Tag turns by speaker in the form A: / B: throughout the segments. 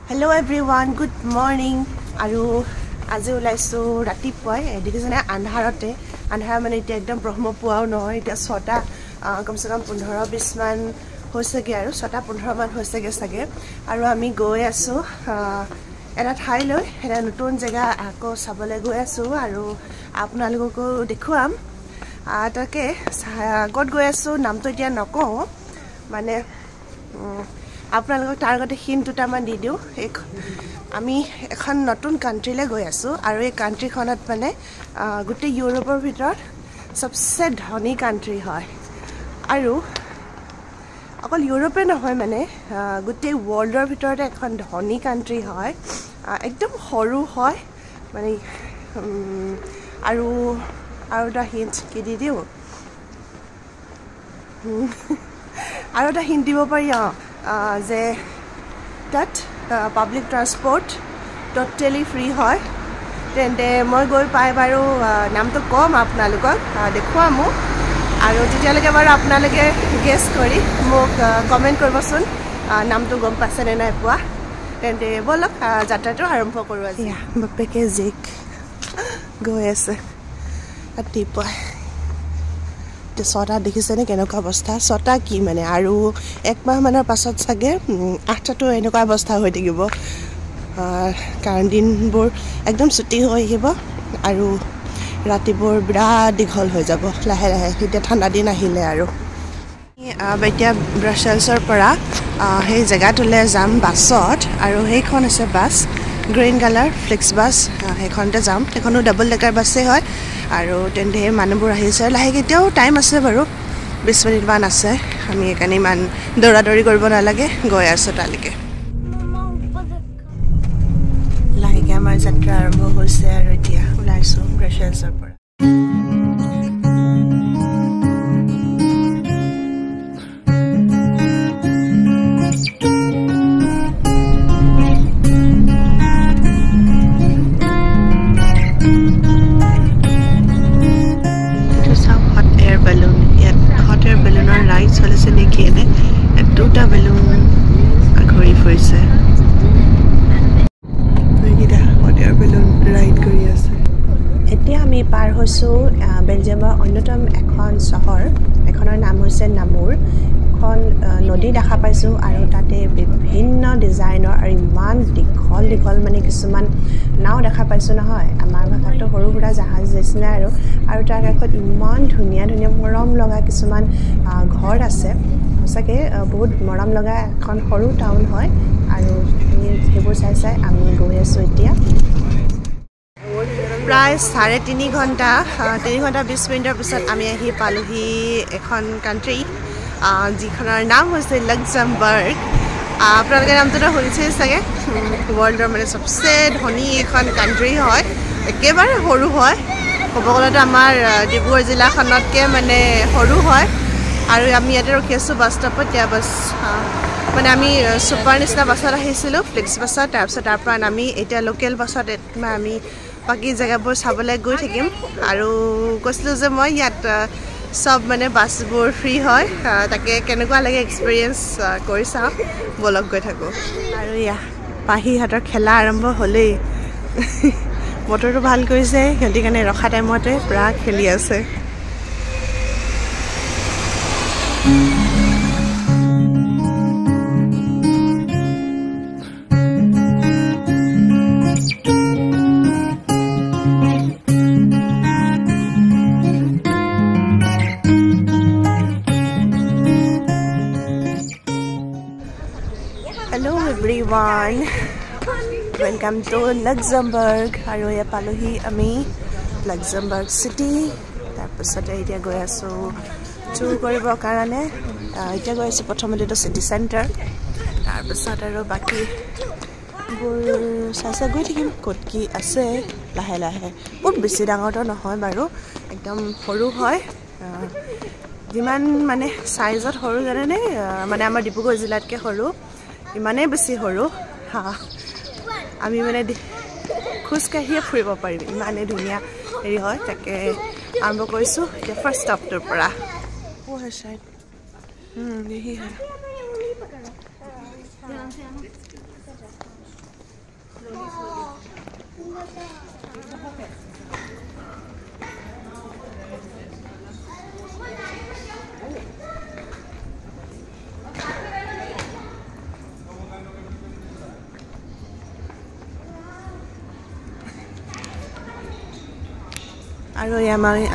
A: Hello everyone, good morning. আৰু আজি ওলাইছো ৰাতিপুৱাই দেখিছেনে আন্ধাৰতে আন্ধাৰ মানে এতিয়া একদম ব্ৰহ্মপুৱাও নহয় এতিয়া 6টা কমসে কম 15-20 মান হৈছেগে আৰু 6:15 মান হৈছেগে সাগে আৰু আমি গৈ আছো এটা ঠাইলৈ এটা নতুন জায়গা আকৌ চাবলৈ গৈ আছো আৰু আপোনালোককো দেখুৱাম তাকে গড গৈ আছো নামটো এতিয়া নকওঁ মানে আপোনালোকক তাৰ আগতে হিন্ট দুটামান দি দিও আমি এখন নতুন কান্ট্ৰিলৈ গৈ আছো আৰু এই কান্ট্ৰিখনত মানে গোটেই ইউৰোপৰ ভিতৰত সবচে ধনী কান্ট্ৰি হয় আৰু অকল ইউৰোপে নহয় মানে গোটেই ওয়াৰ্ল্ডৰ ভিতৰতে এখন ধনী কান্ট্ৰি হয় একদম সৰু হয় মানে আৰু এটা হিন্ট কি দি দিও আৰু এটা হিন্ট দিব পাৰি যে তাত পাব্লিক ট্ৰান্সপোৰ্ট টোটালি ফ্ৰী হয় তেন্তে মই গৈ পাই বাৰু নামটো কম আপোনালোকক দেখুৱামো আৰু তেতিয়ালৈকে বাৰু আপোনালোকে গেছ কৰি মোক কমেন্ট কৰিবচোন নামটো গম পাইছে নে নাই পোৱা তেন্তে বলক যাত্ৰাটো আৰম্ভ কৰো আজি বাপেকে জিক গৈ আছে ৰাতিপুৱা 6টা দেখিছেনে কেনেকুৱা অৱস্থা 6টা কি মানে আৰু এক মাহ মানৰ পাছত সাগে 8টাটো এনেকুৱা অৱস্থা হৈ থাকিব কাৰণ দিনবোৰ একদম ছুটি হৈ আহিব আৰু ৰাতিবোৰ বিৰাট দীঘল হৈ যাব লাহে লাহে এতিয়া ঠাণ্ডা দিন আহিলে আৰু এতিয়া ব্ৰাছেলছৰ পৰা সেই জেগাটোলৈ যাম বাছত আৰু সেইখন আছে bus green colour flicks bus সেইখনতে যাম সেইখনো ডাবল ডেকাৰ বাছে হয় আৰু তেন্তে মানুহবোৰ আহিছে লাহেকৈ এতিয়াও টাইম আছে বাৰু 20 মিনিটমান আছে আমি একানে ইমান দৌৰাদৌৰি কৰিব নালাগে গৈ আছো তালৈকে লাহেকৈ আমাৰ যাত্ৰা আৰম্ভ হৈছে আৰু এতিয়া ওলাইছো ব্ৰাছেলছৰ পৰা দুটা বেলুন ঘূৰি ফুৰিছে বেলুন ৰাইড কৰি আছে এতিয়া আমি পাৰ হৈছো বেলজিয়ামৰ অন্যতম এখন চহৰ এখনৰ নাম হৈছে নামুৰ এখন নদী দেখা পাইছো আৰু তাতে বিভিন্ন ডিজাইনৰ আৰু ইমান দীঘল মানে কিছুমান নাও দেখা পাইছো নহয় আমাৰ ভাষাটো সৰু সুৰা জাহাজ নিচিনা আৰু তাৰ কাষত ইমান ধুনীয়া মৰম লগা কিছুমান ঘৰ আছে সঁচাকৈ বহুত মৰম লগা এখন সৰু টাউন হয় আৰু সেইবোৰ চাই আমি গৈ আছো এতিয়া প্ৰায় 3.5 ঘণ্টা 3 ঘণ্টা 20 মিনিটৰ পিছত আমি আহি পালোহি এখন কান্ট্ৰি যিখনৰ নাম হৈছে লাক্সেমবাৰ্গ আপোনালোকে নামটো শুনিছে চাগে ৱৰ্ল্ডৰ মানে সবচে ধনী এখন কান্ট্ৰি হয় একেবাৰে সৰু হয় ক'ব গ'লেতো আমাৰ ডিব্ৰুগড় জিলাখনতকৈ মানে সৰু হয় আৰু আমি ইয়াতে ৰখি আছো বাছ ষ্টপত এতিয়া বাছ মানে আমি ছুপাৰ নিচিনা বাছত আহিছিলোঁ ফ্লিক্স বাছত তাৰপিছত তাৰ পৰা আমি এতিয়া লোকেল বাছত আমি বাকী জেগাবোৰ চাবলৈ গৈ থাকিম আৰু কৈছিলোঁ যে মই ইয়াত সব মানে বাছবোৰ ফ্ৰী হয় তাকে কেনেকুৱা লাগে এক্সপিৰিয়েঞ্চ কৰি চাওঁ বলক গৈ থাকোঁ আৰু পাহিহঁতৰ খেলা আৰম্ভ হ'লেই বতৰটো ভাল কৰিছে সিহঁতি কাৰণে ৰখা টাইমতে পুৰা খেলি আছে Hello everyone, welcome to Luxembourg আৰু এয়া পালোহি আমি লাক্সেমবাৰ্গ চিটি তাৰপিছতে এতিয়া গৈ আছো টুৰ কৰিবৰ কাৰণে এতিয়া গৈ আছো প্ৰথমতেতো চিটি চেণ্টাৰ তাৰপিছত আৰু বাকীবোৰ চাই গৈ থাকিম ক'ত কি আছে লাহে লাহে বহুত বেছি ডাঙৰটো নহয় বাৰু একদম সৰু হয় যিমান মানে চাইজত সৰু জানেনে মানে আমাৰ ডিব্ৰুগড় জিলাতকৈ সৰু ইমানেই বেছি সৰু আমি মানে খোজকাঢ়িয়ে ফুৰিব পাৰিম ইমানেই ধুনীয়া হেৰি হয় তাকে আৰম্ভ কৰিছোঁ এতিয়া ফাৰ্ষ্ট ষ্টপটোৰ পৰা यही है আৰু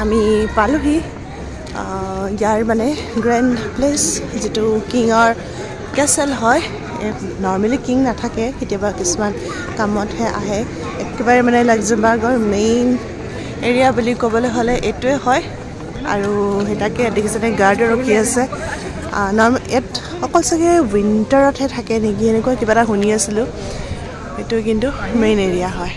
A: আমি পালোহি ইয়াৰ মানে গ্ৰেণ্ড প্লেচ যিটো কিঙৰ কেচেল হয় নৰ্মেলি কিং নাথাকে কেতিয়াবা কিছুমান কামতহে আহে একেবাৰে মানে লাক্সেমবাৰ্গৰ মেইন এৰিয়া বুলি ক'বলৈ হ'লে এইটোৱে হয় আৰু সেইটাকে দেখিছেনে গাৰ্ডে ৰখি আছে ইয়াত অকল চাগে উইণ্টাৰতহে থাকে নেকি এনেকুৱা কিবা এটা শুনি আছিলোঁ এইটো কিন্তু মেইন এৰিয়া হয়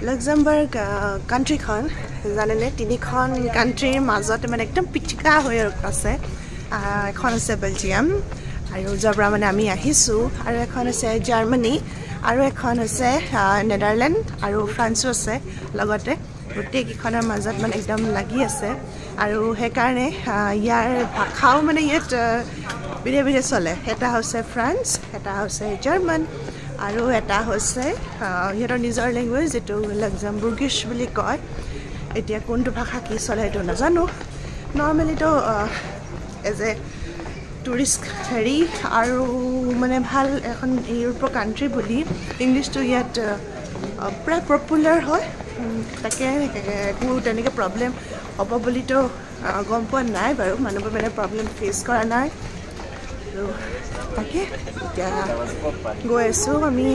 A: লাক্সেমবাৰ্গ কাণ্ট্ৰিখন জানেনে তিনিখন কাণ্ট্ৰিৰ মাজতে মানে একদম পিটিকা হৈ আছে এখন আছে বেলজিয়াম আৰু যাৰ পৰা মানে আমি আহিছোঁ আৰু এখন আছে জাৰ্মানী আৰু এখন আছে নেদাৰলেণ্ড আৰু ফ্ৰান্সো আছে লগতে গোটেইকেইখনৰ মাজত মানে একদম লাগি আছে আৰু সেইকাৰণে ইয়াৰ ভাষাও মানে ইয়াত বিধে বিধে চলে এটা হৈছে ফ্ৰান্স এটা হৈছে জাৰ্মান আৰু এটা হৈছে সিহঁতৰ নিজৰ লেংগুৱেজ যিটো লাক্সেমবাৰ্গিছ বুলি কয় এতিয়া কোনটো ভাষা কি চলে সেইটো নাজানো নৰ্মেলিতো এজ এ টুৰিষ্ট হেৰি আৰু মানে ভাল এখন ইউৰোপৰ কাণ্ট্ৰি বুলি ইংলিছটো ইয়াত প্ৰায় পপুলাৰ হয় তাকে একো তেনেকৈ প্ৰব্লেম হ'ব বুলিতো গম পোৱা নাই বাৰু মানুহবোৰ মানে প্ৰব্লেম ফেচ কৰা নাই আৰু তাকে এতিয়া গৈ আছোঁ আমি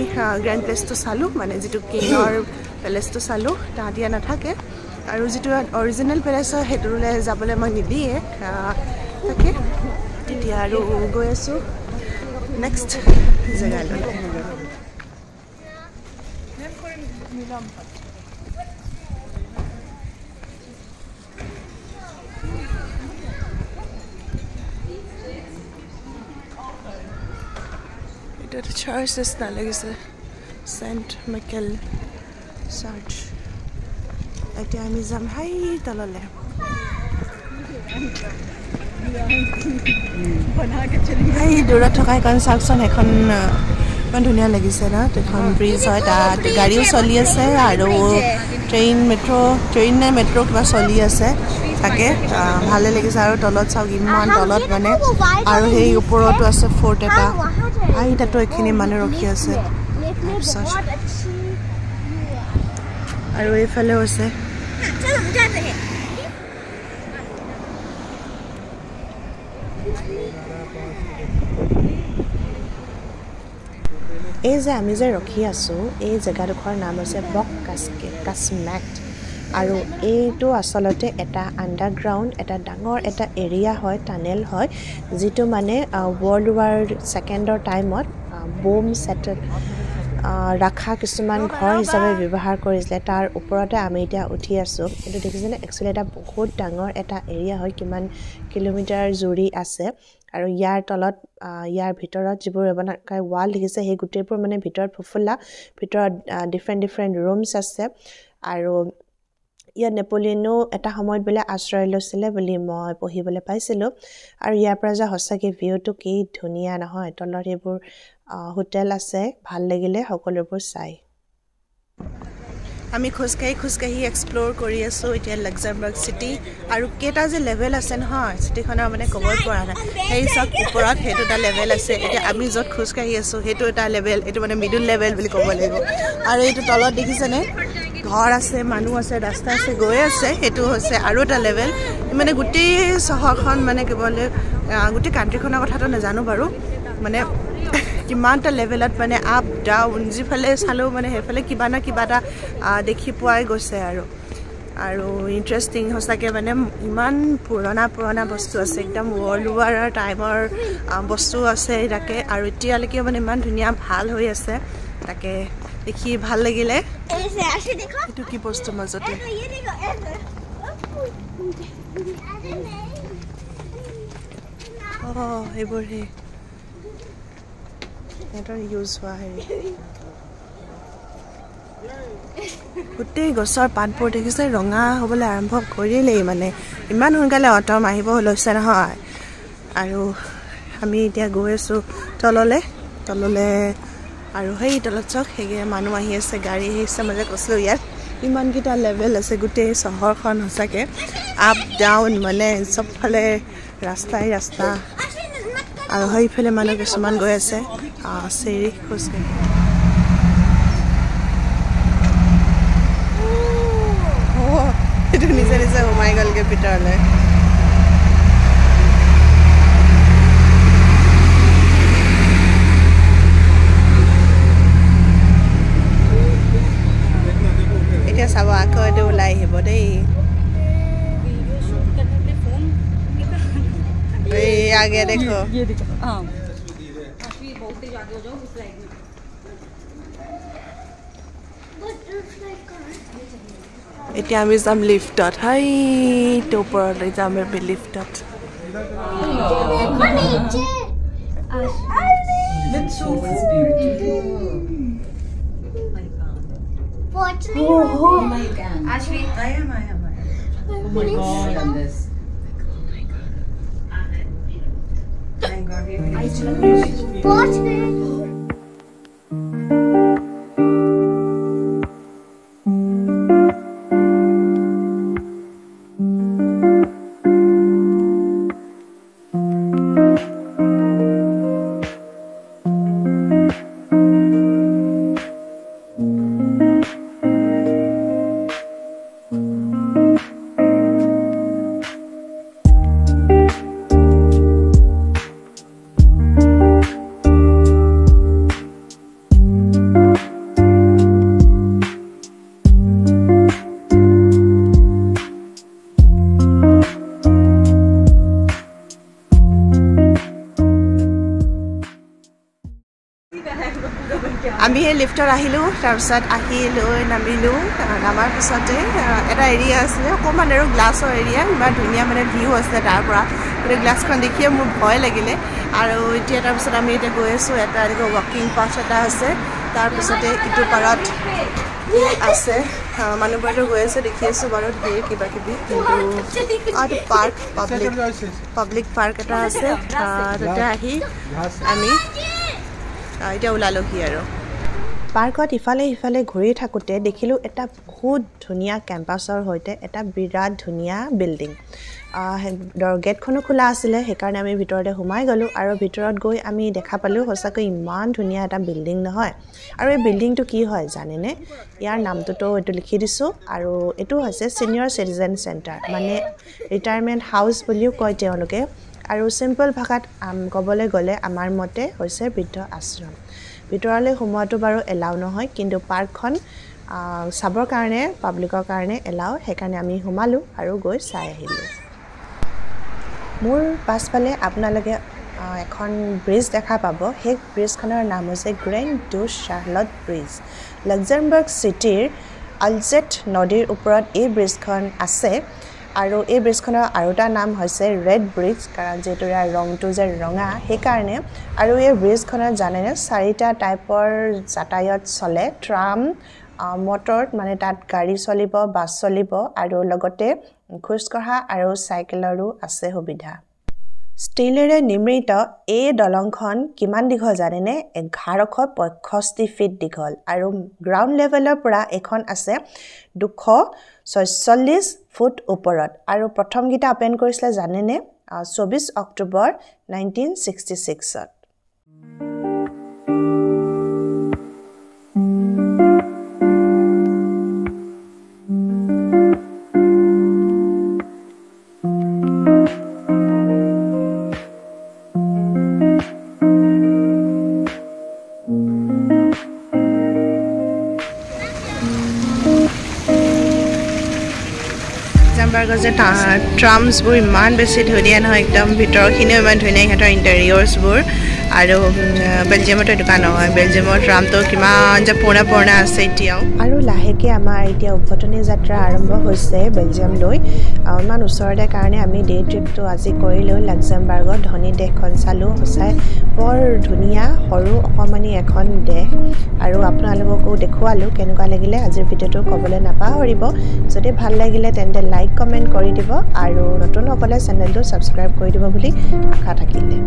A: গ্ৰেণ্ড প্লেচটো চালোঁ মানে যিটো কিঙৰ পেলেচটো চালোঁ তাহাঁতি নাথাকে আৰু যিটো অৰিজিনেল পেলেচ হয় সেইটোলৈ যাবলৈ মই নিদিয়ে তাকে এতিয়া আৰু গৈ আছোঁ নেক্সট জেগালৈ এটা চাৰ্চ নিচিনা লাগিছে চেণ্ট মাইকেল চাৰ্চ এতিয়া আমি যাম হাই তললৈ এই দূৰত থকা এখন চাওকচোন সেইখন ইমান ধুনীয়া লাগিছে ন এখন ব্ৰিজ হয় তাত গাড়ীও চলি আছে আৰু ট্ৰেইন নে মেট্ৰ' কিবা চলি আছে তাকে ভালে লাগিছে আৰু তলত চাওক ইমান তলত মানে আৰু সেই ওপৰতো আছে ফৰ্ট এটা আহি তাতো এইখিনি মানুহ ৰখি আছে আৰু এইফালেও আছে এই যে আমি যে ৰখি আছোঁ এই জেগাডোখৰ নাম হৈছে বক কাছমেট আৰু এইটো আচলতে এটা আণ্ডাৰগ্ৰাউণ্ড এটা ডাঙৰ এটা এৰিয়া হয় টানেল হয় যিটো মানে ৱৰ্ল্ড ৱাৰ ছেকেণ্ডৰ টাইমত বোম ছেটেল ৰাখা কিছুমান ঘৰ হিচাপে ব্যৱহাৰ কৰিছিলে তাৰ ওপৰতে আমি এতিয়া উঠি আছোঁ এইটো দেখিছেনে একচুৱেলি এটা বহুত ডাঙৰ এটা এৰিয়া হয় কিমান কিলোমিটাৰ জুৰি আছে আৰু ইয়াৰ তলত ইয়াৰ ভিতৰত যিবোৰ বনাই ৱাল দেখিছে সেই গোটেইবোৰ মানে ভিতৰত ফুফুলা ভিতৰত ডিফাৰেণ্ট ৰুমছ আছে আৰু ইয়াত নেপোলিয়নো এটা সময়ত বোলে আশ্ৰয় লৈছিলে বুলি মই পঢ়িবলৈ পাইছিলোঁ আৰু ইয়াৰ পৰা যে সঁচাকৈ ভিউটো কি ধুনীয়া নহয় তলত এইবোৰ হোটেল আছে ভাল লাগিলে সকলোবোৰ চাই আমি খোজকাঢ়ি এক্সপ্ল'ৰ কৰি আছোঁ এতিয়া লাক্সেমবাৰ্গ চিটি আৰু কেইটা যে লেভেল আছে নহয় চিটিখনৰ মানে ক'বই পৰা নাই সেই চব ওপৰত সেইটো এটা লেভেল আছে এতিয়া আমি য'ত খোজকাঢ়ি আছোঁ সেইটো এটা লেভেল এইটো মানে মিডল লেভেল বুলি ক'ব লাগিব আৰু এইটো তলত দেখিছেনে ঘৰ আছে মানুহ আছে ৰাস্তা আছে গৈ আছে সেইটো হৈছে আৰু এটা লেভেল মানে গোটেই চহৰখন মানে কেৱল গোটেই কাণ্ট্ৰিখনৰ কথাটো নাজানো বাৰু মানে কিমানটা লেভেলত মানে আপ ডাউন যিফালে চালেও মানে সেইফালে কিবা না কিবা এটা দেখি পোৱাই গৈছে আৰু ইণ্টাৰেষ্টিং সঁচাকৈ মানে ইমান পুৰণা বস্তু আছে একদম ৱৰ্ল্ড ৱাৰৰ টাইমৰ বস্তু আছে তাকে আৰু এতিয়ালৈকে মানে ইমান ধুনীয়া ভাল হৈ আছে তাকে দেখি ভাল লাগিলে এইটো কি বস্তু মাজতে এইবোৰ সেই সিহঁতৰ ইউজ হোৱা হেৰি গোটেই গছৰ পাতবোৰ দেখিছে ৰঙা হ'বলৈ আৰম্ভ কৰিলেই মানে ইমান সোনকালে অটম আহিব লৈছে নহয় আৰু আমি এতিয়া গৈ আছোঁ তললৈ আৰু সেই তলত চাওক সেয়ে মানুহ আহি আছে গাড়ী আহিছে মই যে কৈছিলোঁ ইয়াত ইমানকেইটা লেভেল আছে গোটেই চহৰখন সঁচাকৈ আপ ডাউন মানে চবফালে ৰাস্তা আৰু সেইফালে মানুহ কিছুমান গৈ আছে চেৰি খোজকাঢ়ি নিজে নিজে সোমাই গ'লগৈ ভিতৰলৈ এতিয়া চাব আকৌ এইটো ওলাই আহিব দেই এই আগে দেখো এতিয়া আমি যাম লিফ্টত হাইটো ওপৰলৈ যাম আমি লিফ্টত
B: Oh my god. Ashvi, I am. Oh my god, on this. Thank God we
A: আমি সেই লিফ্টত আহিলোঁ তাৰপিছত আহি লৈ নামিলোঁ নামাৰ পিছতে এটা এৰিয়া আছিলে অকণমান আৰু গ্লাছৰ এৰিয়া ইমান ধুনীয়া মানে ভিউ আছে তাৰ পৰা গোটেই গ্লাছখন দেখিয়ে মোৰ ভয় লাগিলে আৰু এতিয়া তাৰপিছত আমি এতিয়া গৈ আছোঁ এটা এনেকৈ ৱাকিং পাথ এটা আছে তাৰপিছতে ইটো পাৰত আছে মানুহবোৰেতো গৈ আছে দেখি আছোঁ বাৰু ধেৰ কিবা কিবি কিন্তু এইটো পাৰ্ক পাব্লিক পাৰ্ক এটা আছে তাতে আহি আমি এতিয়া ওলালোহি আৰু পাৰ্কত ইফালে সিফালে ঘূৰি থাকোঁতে দেখিলোঁ এটা বহুত ধুনীয়া কেম্পাছৰ সৈতে এটা বিৰাট ধুনীয়া বিল্ডিং গেটখনো খোলা আছিলে সেইকাৰণে আমি ভিতৰতে সোমাই গ'লোঁ আৰু ভিতৰত গৈ আমি দেখা পালোঁ সঁচাকৈ ইমান ধুনীয়া এটা বিল্ডিং নহয় আৰু এই বিল্ডিংটো কি হয় জানেনে ইয়াৰ নামটোতো এইটো লিখি দিছোঁ আৰু এইটো হৈছে ছিনিয়ৰ চিটিজেন চেণ্টাৰ মানে ৰিটায়াৰমেণ্ট হাউচ বুলিও কয় তেওঁলোকে আৰু চিম্পল ভাষাত ক'বলৈ গ'লে আমাৰ মতে হৈছে বৃদ্ধ আশ্ৰম ভিতৰলৈ সোমোৱাটো বাৰু এলাও নহয় কিন্তু পাৰ্কখন চাবৰ কাৰণে পাব্লিকৰ কাৰণে এলাও সেইকাৰণে আমি সোমালোঁ আৰু গৈ চাই আহিলোঁ মোৰ পাছফালে আপোনালোকে এখন ব্ৰিজ দেখা পাব সেই ব্ৰিজখনৰ নাম হৈছে গ্ৰেণ্ড ডুছ চাৰ্লট ব্ৰিজ লাক্সেমবাৰ্গ চিটিৰ আলজেট নদীৰ ওপৰত এই ব্ৰিজখন আছে আৰু এই ব্ৰিজখনৰ আৰু এটা নাম হৈছে ৰেড ব্ৰিজ কাৰণ যেটো ইয়াৰ ৰংটো যে ৰঙা সেইকাৰণে আৰু এই ব্ৰিজখনত জানেনে 4টা টাইপৰ যাতায়াত চলে ট্ৰাম মটৰ মানে তাত গাড়ী চলিব বাছ চলিব আৰু লগতে খোজকঢ়া আৰু চাইকেলৰো আছে সুবিধা ষ্টিলেৰে নিৰ্মিত এই দলংখন কিমান দীঘল জানেনে 1165 ফিট দীঘল আৰু গ্ৰাউণ্ড লেভেলৰ পৰা এখন আছে 246 ফুট ওপৰত আৰু প্ৰথম গিটা ওপেন কৰিছিলে জানেনে 24 অক্টোবৰ 1966ত লাক্সেমবাৰ্গৰ যে ট্ৰামছবোৰ ইমান বেছি ধুনীয়া নহয় একদম ভিতৰখিনিও ইমান ধুনীয়া সিহঁতৰ ইণ্টেৰিয়ৰ্ছবোৰ আৰু বেলজিয়ামতো এইটো কাৰণ নহয় বেলজিয়ামত ৰামটো কিমান যে পুৰণা আছে এতিয়াও আৰু লাহেকৈ আমাৰ এতিয়া উভতনি যাত্ৰা আৰম্ভ হৈছে বেলজিয়ামলৈ ইমান ওচৰতে কাৰণে আমি ডে ট্ৰিপটো আজি কৰিলোঁ লাক্সেমবাৰ্গত ধনী দেশখন চালোঁ সঁচাই বৰ ধুনীয়া সৰু অকণমানি এখন দেশ আৰু আপোনালোককো দেখুৱালোঁ কেনেকুৱা লাগিলে আজিৰ ভিডিঅ'টো ক'বলৈ নাপাহৰিব যদি ভাল লাগিলে তেন্তে লাইক কমেণ্ট কৰি দিব আৰু নতুন সকলে চেনেলটো ছাবস্ক্ৰাইব কৰি দিব বুলি আশা থাকিলে